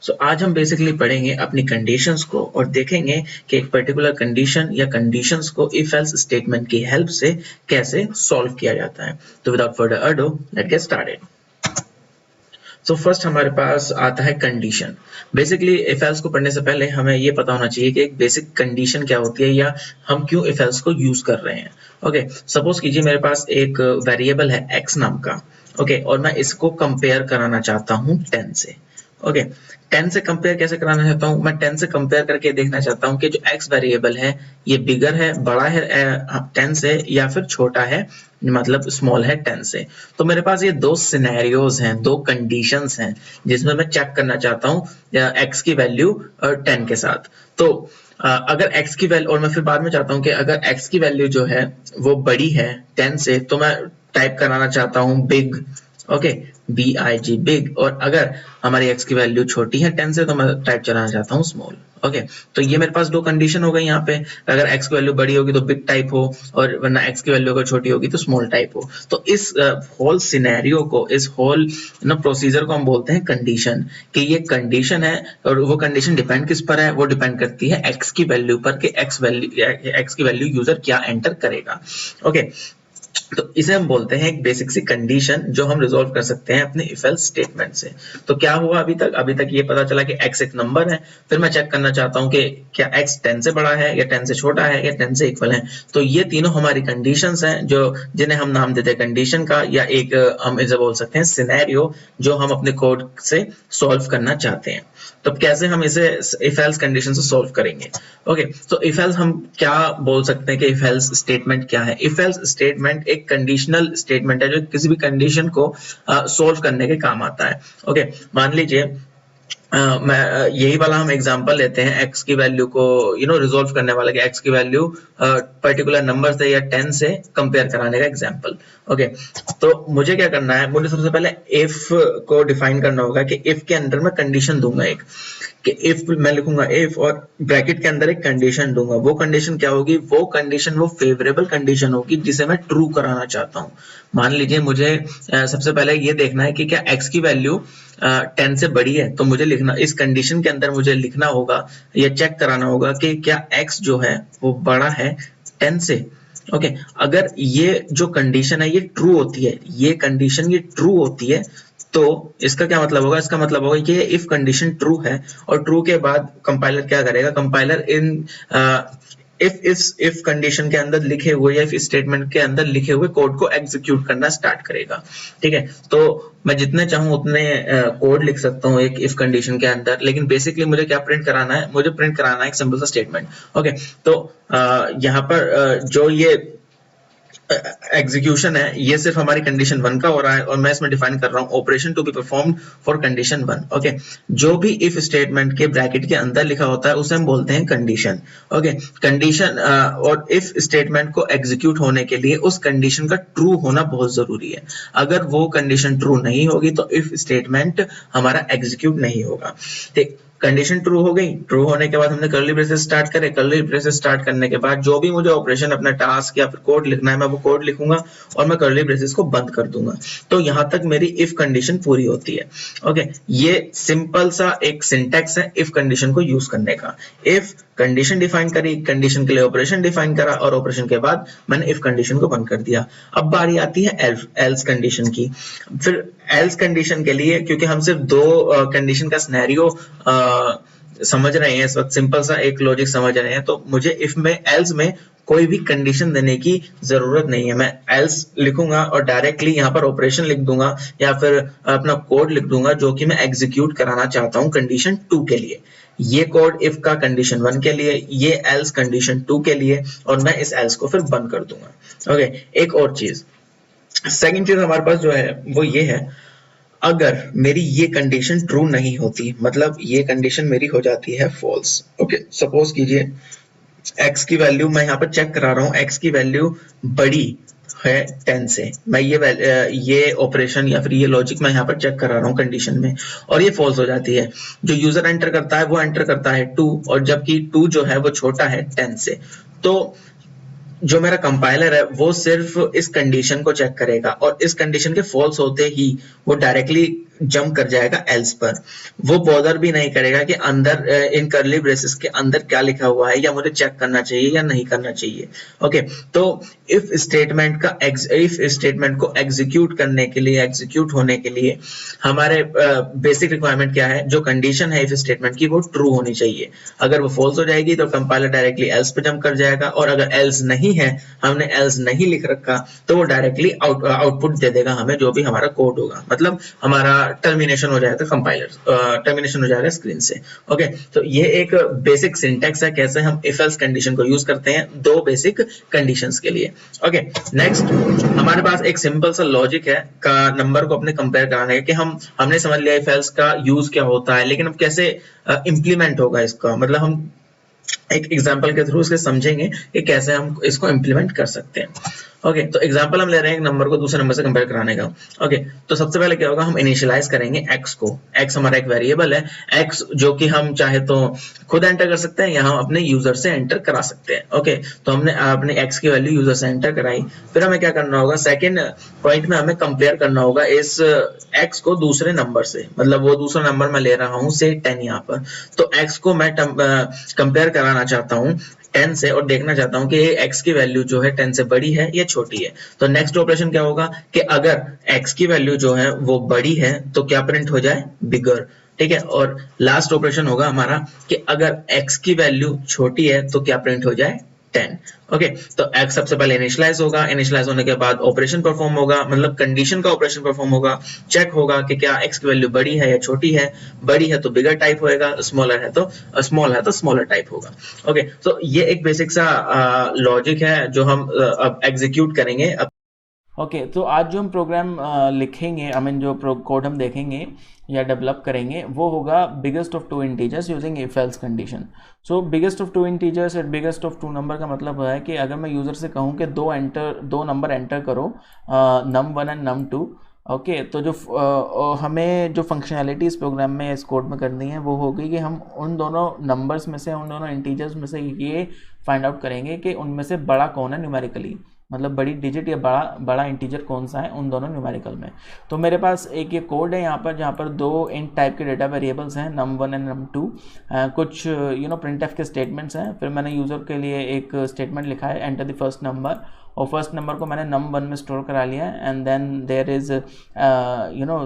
सो आज हम बेसिकली पढ़ेंगे अपनी कंडीशंस को और देखेंगे कि एक पर्टिकुलर कंडीशन या कंडीशंस को इफ एल्स स्टेटमेंट की हेल्प से कैसे सॉल्व किया जाता है। तो without further ado let's get started. So first हमारे पास आता है कंडीशन। बेसिकली इफ एल्स को पढ़ने से पहले हमें ये पता होना चाहिए कि एक बेसिक कंडीशन क्या होती है या हम क्यों इफ एल्स को यूज कर रहे हैं। ओके, सपोज कीजिए मेरे पास एक वेरिएबल है x नाम का। ओके, और मैं इसको कंपेयर कराना चाहता हूँ 10 से। ओके, 10 से कंपेयर कैसे कराना चाहता हूँ? मैं 10 से कंपेयर करके देखना चाहता हूँ कि जो x वेरिएबल है ये बिगर है, बड़ा है 10 से, या फिर छोटा है मतलब स्मॉल है 10 से। तो मेरे पास ये दो सिनेरियोज हैं, दो कंडीशंस हैं जिसमें मैं चेक करना चाहता हूँ x की वैल्यू 10 के साथ। तो अगर x की वैल्यू, और मैं फिर बाद में चाहता हूँ कि अगर x की वैल्यू जो है वो बड़ी है 10 से, तो मैं टाइप कराना चाहता हूँ बिग। Okay, BIG big. और अगर हमारी x की वैल्यू छोटी है 10 से, तो मैं टाइप चलाना चाहता हूँ स्मॉल। ओके, तो ये मेरे पास दो कंडीशन हो गई यहाँ पे। अगर x की वैल्यू बड़ी होगी तो बिग टाइप हो, और वरना x की वैल्यू अगर छोटी होगी तो स्मॉल टाइप हो। तो इस होल सिनेरियो को, इस होल प्रोसीजर को हम बोलते हैं कंडीशन। कि ये कंडीशन है और वो कंडीशन डिपेंड किस पर है? वो डिपेंड करती है x की वैल्यू पर कि x की वैल्यू यूजर क्या एंटर करेगा। ओके, तो इसे हम बोलते हैं एक बेसिक सी कंडीशन जो हम रिजॉल्व कर सकते हैं अपने इफ एल्स स्टेटमेंट से। तो क्या हुआ अभी तक ये पता चला कि x एक नंबर है। फिर मैं चेक करना चाहता हूँ कि क्या x 10 से बड़ा है या 10 से छोटा है या 10 से इक्वल है। तो ये तीनों हमारी कंडीशंस हैं जो जिन्हें हम नाम देते हैं कंडीशन का, या एक हम इसे बोल सकते हैं सिनेरियो जो हम अपने कोड से सॉल्व करना चाहते हैं। तो कैसे हम इसे इफ एल्स कंडीशन से सॉल्व करेंगे? ओके, तो इफ एल्स हम क्या बोल सकते हैं कि इफ एल्स स्टेटमेंट क्या है? इफ एल्स स्टेटमेंट एक कंडीशनल स्टेटमेंट है जो किसी भी कंडीशन को सॉल्व करने के काम आता है। ओके, मान लीजिए मैं यही वाला हम एग्जांपल लेते हैं x की वैल्यू को रिजॉल्व करने वाला, कि x की वैल्यू पर्टिकुलर नंबर से या 10 से कंपेयर कराने का एग्जांपल। ओके, तो मुझे क्या करना है? मुझे सबसे पहले इफ को डिफाइन करना होगा कि इफ के अंदर मैं कंडीशन दूंगा एक, कि इफ मैं लिखूंगा इफ और ब्रैकेट के अंदर एक कंडीशन दूंगा। वो कंडीशन क्या होगी? वो कंडीशन वो फेवरेबल कंडीशन होगी जिसे मैं ट्रू कराना चाहता हूँ। मान लीजिए मुझे सबसे पहले ये देखना है कि क्या x की वैल्यू 10 से बड़ी है, तो मुझे लिखना, इस कंडीशन के अंदर मुझे लिखना होगा या चेक कराना होगा कि क्या x जो है वो बड़ा है 10 से। ओके, अगर ये जो कंडीशन है ये ट्रू होती है, ये कंडीशन ये ट्रू होती है, तो इसका क्या मतलब होगा? इसका मतलब होगा कि इफ कंडीशन ट्रू है, और ट्रू के बाद कंपाइलर क्या करेगा? कंपाइलर इन इफ कंडीशन के अंदर लिखे हुए या इफ स्टेटमेंट के अंदर लिखे हुए कोड को एग्जीक्यूट करना स्टार्ट करेगा। ठीक है, तो मैं जितने चाहूं उतने कोड लिख सकता हूं एक इफ कंडीशन के अंदर, लेकिन बेसिकली मुझे क्या प्रिंट कराना है? मुझे प्रिंट कराना है एक सिंपल सा स्टेटमेंट। ओके, तो यहाँ पर जो ये एग्जीक्यूशन है ये सिर्फ हमारी कंडीशन 1 का हो रहा है, और मैं इसमें डिफाइन कर रहा हूँ operation to be performed for condition 1। Okay, जो भी इफ स्टेटमेंट के ब्रैकेट के अंदर लिखा होता है उसे हम बोलते हैं कंडीशन। ओके, कंडीशन और इफ स्टेटमेंट को एग्जीक्यूट होने के लिए उस कंडीशन का ट्रू होना बहुत जरूरी है। अगर वो कंडीशन ट्रू नहीं होगी तो इफ स्टेटमेंट हमारा एग्जीक्यूट नहीं होगा। ठीक, कंडीशन ट्रू हो गई। ट्रू होने के बाद हमने कर्ली ब्रेसेस स्टार्ट करे। कर्ली ब्रेसेस स्टार्ट करने के बाद जो भी मुझे ऑपरेशन, अपना टास्क या फिर कोड लिखना है, मैं वो कोड लिखूंगा और मैं कर्ली ब्रेसेस को बंद कर दूंगा। तो यहां तक मेरी इफ कंडीशन पूरी होती है। ओके, ये सिंपल सा एक सिंटैक्स है इफ कंडीशन को यूज करने का। इफ कंडीशन डिफाइन करी, कंडीशन के लिए ऑपरेशन डिफाइन करा, और ऑपरेशन के बाद मैंने इफ कंडीशन को बंद कर दिया। अब बारी आती है एल्स कंडीशन की। फिर एल्स कंडीशन के लिए, क्योंकि हम सिर्फ दो कंडीशन का सिनेरियो समझ रहे हैं इस वक्त, सिंपल सा एक लॉजिक समझ रहे हैं, तो मुझे इफ में, एल्स में कोई भी कंडीशन देने की जरूरत नहीं है। मैं एल्स लिखूंगा और डायरेक्टली यहाँ पर ऑपरेशन लिख दूंगा या फिर अपना कोड लिख दूंगा जो कि मैं एग्जीक्यूट कराना चाहता हूँ कंडीशन 2 के लिए। ये कोड इफ का कंडीशन 1 के लिए, ये एल्स कंडीशन 2 के लिए, और मैं इस एल्स को फिर बंद कर दूंगा। ओके, एक और चीज, सेकंड चीज हमारे पास जो है वो ये है, अगर मेरी ये कंडीशन ट्रू नहीं होती, मतलब ये कंडीशन मेरी हो जाती है फॉल्स। ओके, सपोज कीजिए x की वैल्यू मैं यहाँ पर चेक करा रहा हूँ, x की वैल्यू बड़ी है 10 से। मैं ये ऑपरेशन या फिर ये लॉजिक मैं यहाँ पर चेक करा रहा हूँ कंडीशन में, और ये फॉल्स हो जाती है। जो यूजर एंटर करता है वो एंटर करता है 2, और जबकि 2 जो है वो छोटा है 10 से। तो जो मेरा कंपाइलर है वो सिर्फ इस कंडीशन को चेक करेगा, और इस कंडीशन के फॉल्स होते ही वो डायरेक्टली जंप कर जाएगा एल्स पर, वो बॉदर भी नहीं करेगा कि अंदर इन कर्ली ब्रेसेस के अंदर क्या लिखा हुआ है या मुझे चेक करना चाहिए या नहीं करना चाहिए। ओके, तो इफ स्टेटमेंट को एग्जीक्यूट करने के लिए, एग्जीक्यूट होने के लिए हमारे बेसिक रिक्वायरमेंट क्या है, जो कंडीशन है इफ स्टेटमेंट की वो ट्रू होनी चाहिए। अगर वो फॉल्स हो जाएगी तो कंपाइलर डायरेक्टली एल्स पे जंप कर जाएगा, और अगर एल्स नहीं है, हमने एल्स नहीं लिख रखा, तो वो डायरेक्टली आउटपुट दे देगा हमें जो भी हमारा कोड होगा, मतलब हमारा टर्मिनेशन हो जाएगा, कंपाइलर टर्मिनेशन हो जाएगा स्क्रीन से। ओके, तो ये एक बेसिक सिंटैक्स है कैसे हम इफ एल्स कंडीशन को यूज करते हैं दो बेसिक कंडीशंस के लिए। ओके, नेक्स्ट हमारे पास एक सिंपल सा लॉजिक है का नंबर को अपने कंपेयर कराने का, कि हमने समझ लिया इफ एल्स का यूज क्या होता है, लेकिन अब कैसे इंप्लीमेंट होगा इसका, मतलब हम एक एग्जांपल के थ्रू इसके समझेंगे कि कैसे हम इसको इंप्लीमेंट कर सकते हैं। ओके, तो एग्जांपल हम ले रहे हैं एक नंबर को दूसरे नंबर से कंपेयर कराने का। ओके, तो सबसे पहले क्या होगा, हम इनिशियलाइज करेंगे x को। x हमारा एक वेरिएबल है, x जो कि हम चाहे तो खुद एंटर कर सकते हैं या हम अपने यूजर से एंटर करा सकते हैं। ओके, तो हमने अपने x की वैल्यू यूजर से एंटर कराई, फिर हमें क्या करना होगा, सेकेंड पॉइंट में हमें कंपेयर करना होगा इस x को दूसरे नंबर से, मतलब वो दूसरा नंबर मैं ले रहा हूँ से 10 यहाँ पर, तो x को मैं कंपेयर कराना चाहता हूँ 10 से और देखना चाहता हूं कि x की वैल्यू जो है 10 से बड़ी है या छोटी है। तो नेक्स्ट ऑपरेशन क्या होगा कि अगर x की वैल्यू जो है वो बड़ी है तो क्या प्रिंट हो जाए, बिगर। ठीक है, और लास्ट ऑपरेशन होगा हमारा कि अगर x की वैल्यू छोटी है तो क्या प्रिंट हो जाए, 10। ओके, तो x सबसे पहले इनिशियलाइज होगा, इनिशियलाइज होने के बाद ऑपरेशन परफॉर्म होगा, मतलब कंडीशन का ऑपरेशन परफॉर्म होगा, चेक होगा कि क्या x की वैल्यू बड़ी है या छोटी है, बड़ी है तो बिगर टाइप होएगा, स्मॉलर है तो स्मॉलर टाइप होगा। ओके, तो ये एक बेसिक सा लॉजिक है जो हम अब एग्जीक्यूट करेंगे। ओके, तो आज जो हम प्रोग्राम लिखेंगे, आई मीन जो कोड हम देखेंगे या डेवलप करेंगे, वो होगा biggest of two integers using if else condition. So biggest of two integers at biggest of two number का मतलब है कि अगर मैं यूज़र से कहूँ कि दो नंबर एंटर करो, num1 एंड num2। ओके, तो जो हमें जो फंक्शनैलिटी इस प्रोग्राम में इस कोड में करनी है वो होगी कि हम उन दोनों नंबर्स में से, उन दोनों इंटीजर्स में से ये फाइंड आउट करेंगे कि उनमें से बड़ा कौन है न्यूमेरिकली, मतलब बड़ी डिजिट या बड़ा इंटीजर कौन सा है उन दोनों न्यूमेरिकल में। तो मेरे पास एक ये कोड है यहाँ पर जहाँ पर दो इंट टाइप के डेटा वेरिएबल्स हैं, num1 एंड num2। कुछ printf के स्टेटमेंट्स हैं, फिर मैंने यूज़र के लिए एक स्टेटमेंट लिखा है, एंटर द फर्स्ट नंबर, और फर्स्ट नंबर को मैंने num1 में स्टोर करा लिया है, and then there is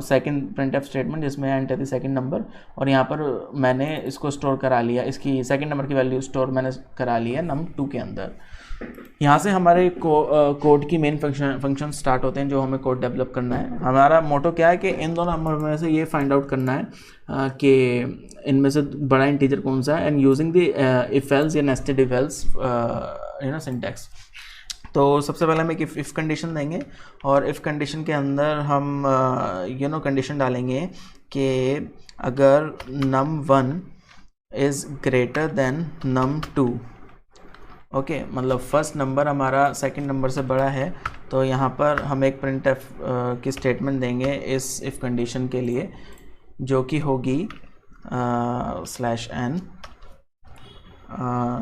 second printf statement जिसमें एंटर द सेकंड नंबर, और यहाँ पर मैंने इसको स्टोर करा लिया, इसकी सेकंड नंबर की वैल्यू स्टोर मैंने करा ली है num2 के अंदर। यहाँ से हमारे कोड की मेन फंक्शन स्टार्ट होते हैं जो हमें कोड डेवलप करना है। हमारा मोटो क्या है कि इन दोनों नंबर में से ये फाइंड आउट करना है कि इनमें से बड़ा इंटीजर कौन सा है, and using the if else या नेस्टेड इफ एल्स सिंटैक्स। तो सबसे पहले हम एक इफ कंडीशन देंगे, और इफ कंडीशन के अंदर हम कंडीशन डालेंगे कि अगर num1 is greater than num2, okay, मतलब फर्स्ट नंबर हमारा सेकंड नंबर से बड़ा है, तो यहाँ पर हम एक printf की स्टेटमेंट देंगे इस इफ़ कंडीशन के लिए, जो कि होगी /n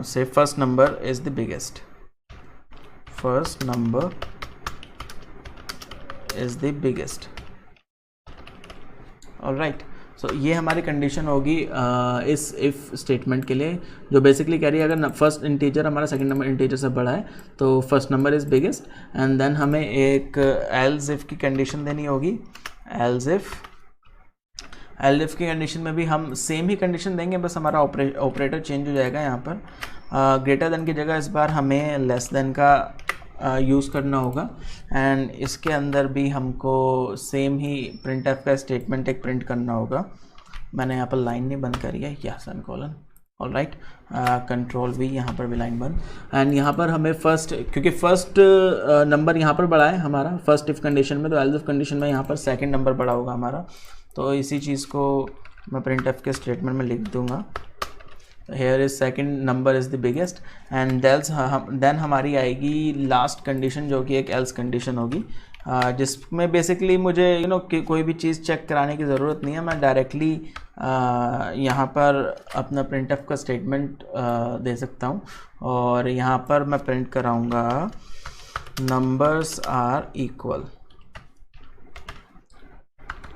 से first number is the biggest, first number is the biggest. Alright, so ये हमारी कंडीशन होगी इस इफ़ स्टेटमेंट के लिए, जो बेसिकली कह रही है अगर फर्स्ट इंटीजर हमारा सेकंड नंबर इंटीजर से बड़ा है तो first number is biggest, and then हमें एक एल्स इफ़ की कंडीशन देनी होगी। एल्स इफ़ की कंडीशन में भी हम सेम ही कंडीशन देंगे, बस हमारा ऑपरेटर चेंज हो जाएगा। यहाँ पर ग्रेटर देन की जगह इस बार हमें लेस देन का यूज़ करना होगा, एंड इसके अंदर भी हमको सेम ही printf का स्टेटमेंट एक प्रिंट करना होगा। मैंने यहाँ पर लाइन नहीं बंद करी है, या सेमीकोलन। ऑलराइट, कंट्रोल V, यहाँ पर भी लाइन बंद, एंड यहाँ पर हमें फर्स्ट, क्योंकि फर्स्ट नंबर यहाँ पर बड़ा है हमारा फर्स्ट इफ कंडीशन में, तो एल्स इफ कंडीशन में यहाँ पर सेकंड नंबर बड़ा होगा हमारा, तो इसी चीज़ को मैं printf के स्टेटमेंट में लिख दूँगा। here is second number is the biggest, and then हमारी आएगी लास्ट कंडीशन जो कि एक else कंडीशन होगी, जिसमें बेसिकली मुझे कोई भी चीज़ चेक कराने की ज़रूरत नहीं है, मैं डायरेक्टली यहाँ पर अपना printf का स्टेटमेंट दे सकता हूँ, और यहाँ पर मैं प्रिंट कराऊँगा numbers are equal,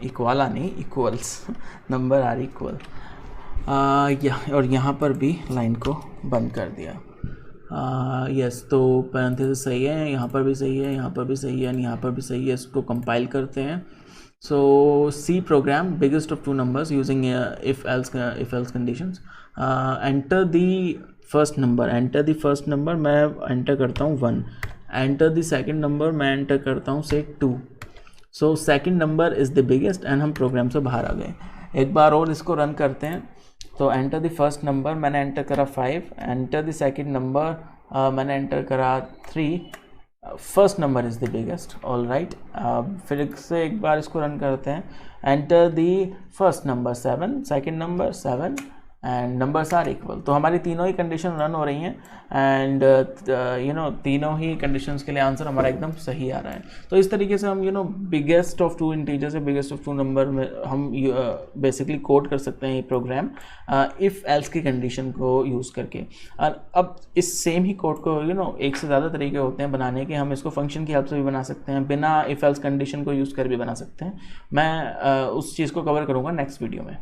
इक्वाला नहीं, इक्वल्स, नंबर आर इक्वल। और यहाँ पर भी लाइन को बंद कर दिया। यस, तो पैरेंथेसिस सही है, यहाँ पर भी सही है, यहाँ पर भी सही है, यहाँ पर भी सही है। इसको कंपाइल करते हैं। So C program biggest of 2 numbers using if else conditions. Enter the first number, मैं एंटर करता हूँ 1। एंटर द सेकंड नंबर, मैं एंटर करता हूँ से 2। So second number is the biggest and हम प्रोग्राम से बाहर आ गए। एक बार और इसको रन करते हैं। तो एंटर द फर्स्ट नंबर, मैंने एंटर करा 5। एंटर द सेकंड नंबर, मैंने एंटर करा 3। First number is the biggest, all right. फिर से एक बार इसको रन करते हैं। Enter the first number 7, second number 7 and numbers are equal. तो हमारी तीनों ही कंडीशन रन हो रही हैं एंड तीनों ही कंडीशंस के लिए आंसर हमारा एकदम सही आ रहा है। तो इस तरीके से हम बिगेस्ट ऑफ 2 इंटीजर से बिगेस्ट ऑफ 2 नंबर में हम बेसिकली कोड कर सकते हैं ये प्रोग्राम इफ़ एल्स की कंडीशन को यूज़ करके। और अब इस सेम ही कोड को एक से ज़्यादा तरीके होते हैं बनाने के। हम इसको फंक्शन की हेल्प से भी बना सकते हैं, बिना इफ़ एल्स कंडीशन को यूज़ कर भी बना सकते हैं। मैं उस चीज़ को कवर करूँगा नेक्स्ट वीडियो में।